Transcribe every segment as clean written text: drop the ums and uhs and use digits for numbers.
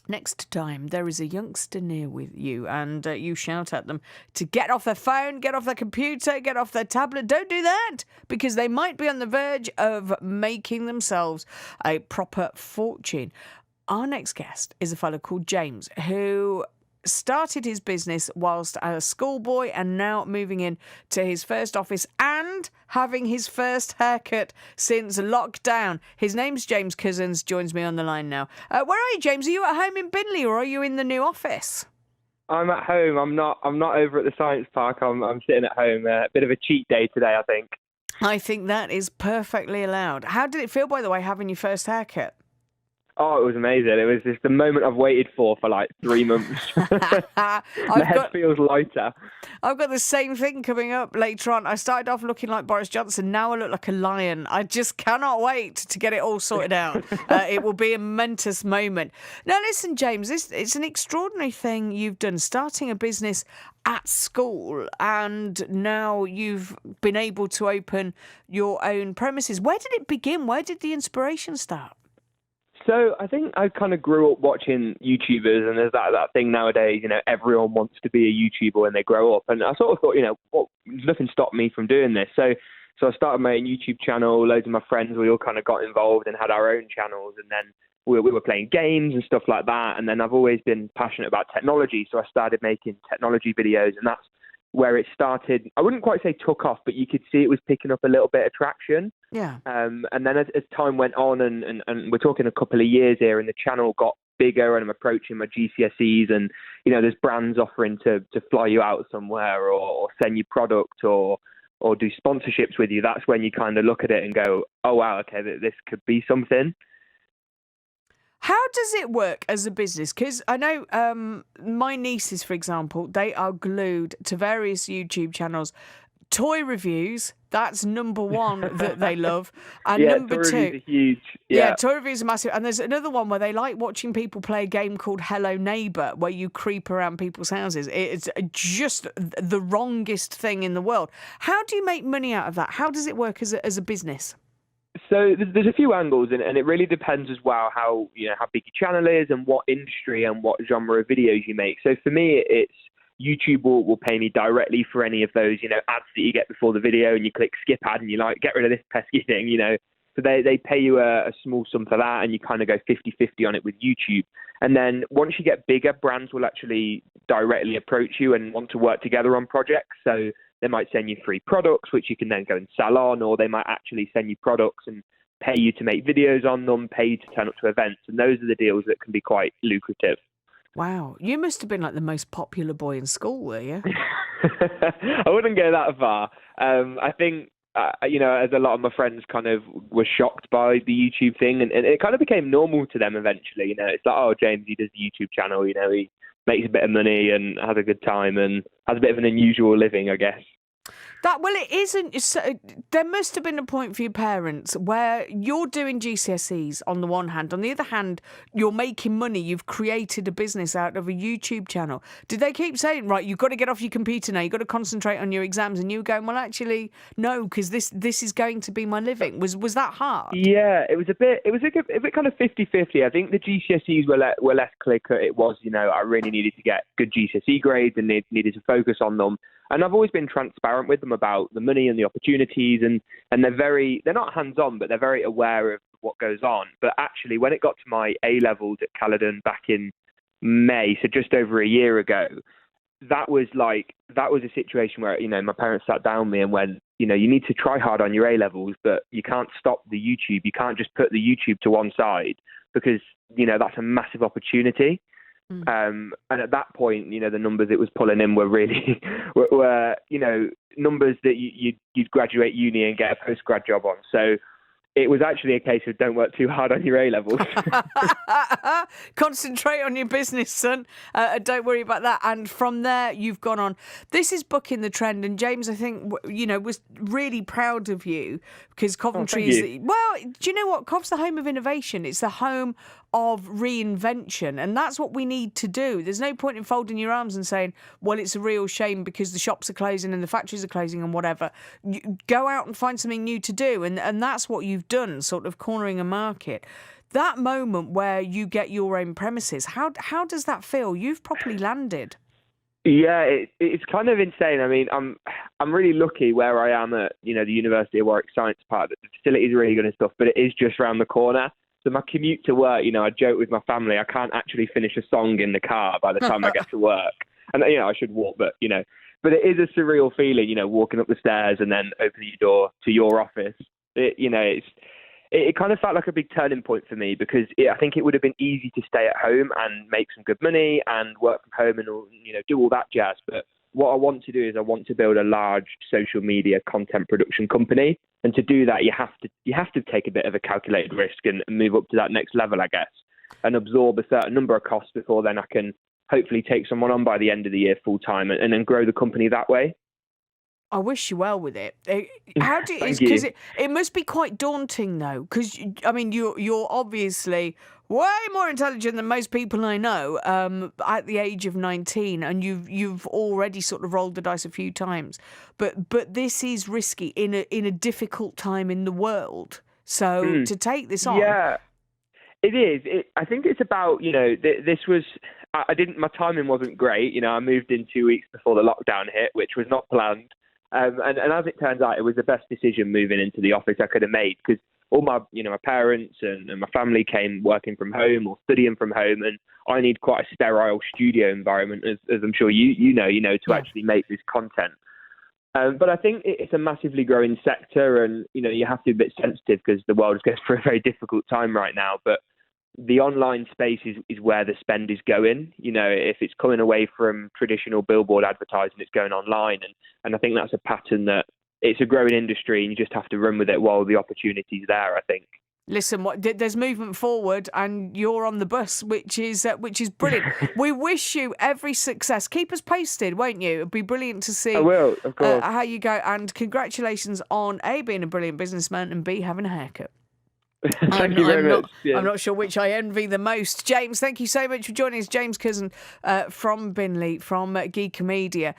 Next time there is a youngster near with you and you shout at them to get off their phone, get off their computer, get off their tablet, don't do that, because they might be on the verge of making themselves a proper fortune. Our next guest is a fellow called James, who started his business whilst a schoolboy and now moving in to his first office and having his first haircut since lockdown. His name's James Cousins, joins me on the line now. Where are you, James? Are you at home in Binley or are you in the new office? I'm at home. I'm not over at the science park. I'm sitting at home. A bit of a cheat day today, I think. I think that is perfectly allowed. How did it feel, by the way, having your first haircut? Oh, it was amazing. It was just the moment I've waited for like 3 months. My head feels lighter. I've got the same thing coming up later on. I started off looking like Boris Johnson. Now I look like a lion. I just cannot wait to get it all sorted out. It will be a momentous moment. Now, listen, James, it's an extraordinary thing you've done, starting a business at school, and now you've been able to open your own premises. Where did it begin? Where did the inspiration start? So I think I kind of grew up watching YouTubers, and there's that thing nowadays, everyone wants to be a YouTuber when they grow up. And I sort of thought, nothing stopped me from doing this. So I started my own YouTube channel. Loads of my friends, we all kind of got involved and had our own channels. And then we were playing games and stuff like that. And then I've always been passionate about technology. So I started making technology videos, and that's where it started. I wouldn't quite say took off, but you could see it was picking up a little bit of traction. Yeah. And then as time went on, and we're talking a couple of years here, and the channel got bigger, and I'm approaching my GCSEs, and there's brands offering to fly you out somewhere, or send you product, or do sponsorships with you. That's when you kind of look at it and go, oh wow, okay, this could be something. How does it work as a business? Because I know my nieces, for example, they are glued to various YouTube channels. Toy reviews, that's number one that they love. And number toy two, reviews are huge. Yeah, toy reviews are massive. And there's another one where they like watching people play a game called Hello Neighbour, where you creep around people's houses. It's just the wrongest thing in the world. How do you make money out of that? How does it work as a business? So there's a few angles, and it really depends as well how big your channel is and what industry and what genre of videos you make. So for me, it's YouTube will pay me directly for any of those ads that you get before the video, and you click skip ad and you like, get rid of this pesky thing, So they pay you a small sum for that, and you kind of go 50-50 on it with YouTube. And then once you get bigger, brands will actually directly approach you and want to work together on projects. So they might send you free products, which you can then go and sell on, or they might actually send you products and pay you to make videos on them, pay you to turn up to events. And those are the deals that can be quite lucrative. Wow. You must have been like the most popular boy in school, were you? I wouldn't go that far. I think, as a lot of my friends kind of were shocked by the YouTube thing, and it kind of became normal to them eventually. It's like, oh, James, he does the YouTube channel, he makes a bit of money and has a good time and has a bit of an unusual living, I guess. It isn't. There must have been a point for your parents where you're doing GCSEs on the one hand. On the other hand, you're making money. You've created a business out of a YouTube channel. Did they keep saying, right, you've got to get off your computer now, you've got to concentrate on your exams? And you were going, well, actually, no, because this is going to be my living. Was that hard? Yeah, it was a bit kind of 50-50. I think the GCSEs were less clear cut. It was, I really needed to get good GCSE grades and needed to focus on them. And I've always been transparent with them about the money and the opportunities, and they're not hands-on, but they're very aware of what goes on. But actually, when it got to my A-levels at Caledon back in May, so just over a year ago, that was a situation where, my parents sat down with me and went, you need to try hard on your A-levels, but you can't stop the YouTube. You can't just put the YouTube to one side, because, that's a massive opportunity. And at that point, the numbers it was pulling in were really were numbers that you'd graduate uni and get a postgrad job on. So it was actually a case of don't work too hard on your A-levels. Concentrate on your business, son. Don't worry about that. And from there, you've gone on. This is bucking the trend. And James, I think, was really proud of you, because Coventry is... Well, do you know what? Cov's the home of innovation. It's the home of reinvention. And that's what we need to do. There's no point in folding your arms and saying, well, it's a real shame because the shops are closing and the factories are closing and whatever. You go out and find something new to do. And that's what you've done, sort of cornering a market. that moment where you get your own premises, how does that feel? You've properly landed. Yeah, it's kind of insane. I mean, I'm really lucky where I am at, the University of Warwick Science Park. The facility is really good and stuff, but it is just around the corner. So my commute to work, I joke with my family, I can't actually finish a song in the car by the time I get to work. And, I should walk, but it is a surreal feeling, walking up the stairs and then opening your door to your office. It kind of felt like a big turning point for me because I think it would have been easy to stay at home and make some good money and work from home and, do all that jazz. But what I want to do is I want to build a large social media content production company. And to do that, you have to take a bit of a calculated risk and move up to that next level, I guess, and absorb a certain number of costs before then I can hopefully take someone on by the end of the year full time and then grow the company that way. I wish you well with it. How do you? Because it must be quite daunting though, because I mean you're obviously way more intelligent than most people I know. At the age of 19, and you've already sort of rolled the dice a few times, but this is risky in a difficult time in the world. So to take this on, yeah, it is. I think it's about this was. I didn't. My timing wasn't great. I moved in 2 weeks before the lockdown hit, which was not planned. And as it turns out, it was the best decision moving into the office I could have made because all my parents and my family came working from home or studying from home, and I need quite a sterile studio environment, as I'm sure you know, to actually make this content. But I think it's a massively growing sector, and you have to be a bit sensitive because the world is going through a very difficult time right now. But the online space is where the spend is going. If it's coming away from traditional billboard advertising, it's going online. And I think that's a pattern that it's a growing industry and you just have to run with it while the opportunity's there, I think. Listen, there's movement forward, and you're on the bus, which is brilliant. We wish you every success. Keep us posted, won't you? It'd be brilliant to see. I will, of course. How you go. And congratulations on A, being a brilliant businessman, and B, having a haircut. Thank you very much. Yeah. I'm not sure which I envy the most. James, thank you so much for joining us. James Cousin from Binley, from Geeker Media.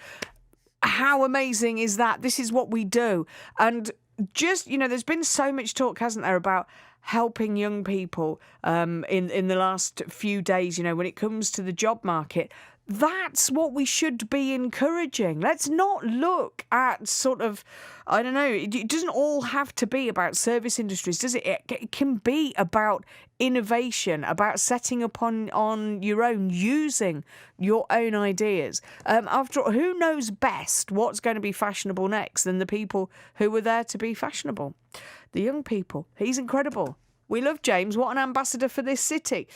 How amazing is that? This is what we do. And just, there's been so much talk, hasn't there, about helping young people in the last few days, when it comes to the job market. That's what we should be encouraging. Let's not look at sort of, I don't know, it doesn't all have to be about service industries, does it? It can be about innovation, about setting up on your own, using your own ideas. After all, who knows best what's going to be fashionable next than the people who were there to be fashionable? The young people. He's incredible. We love James. What an ambassador for this city.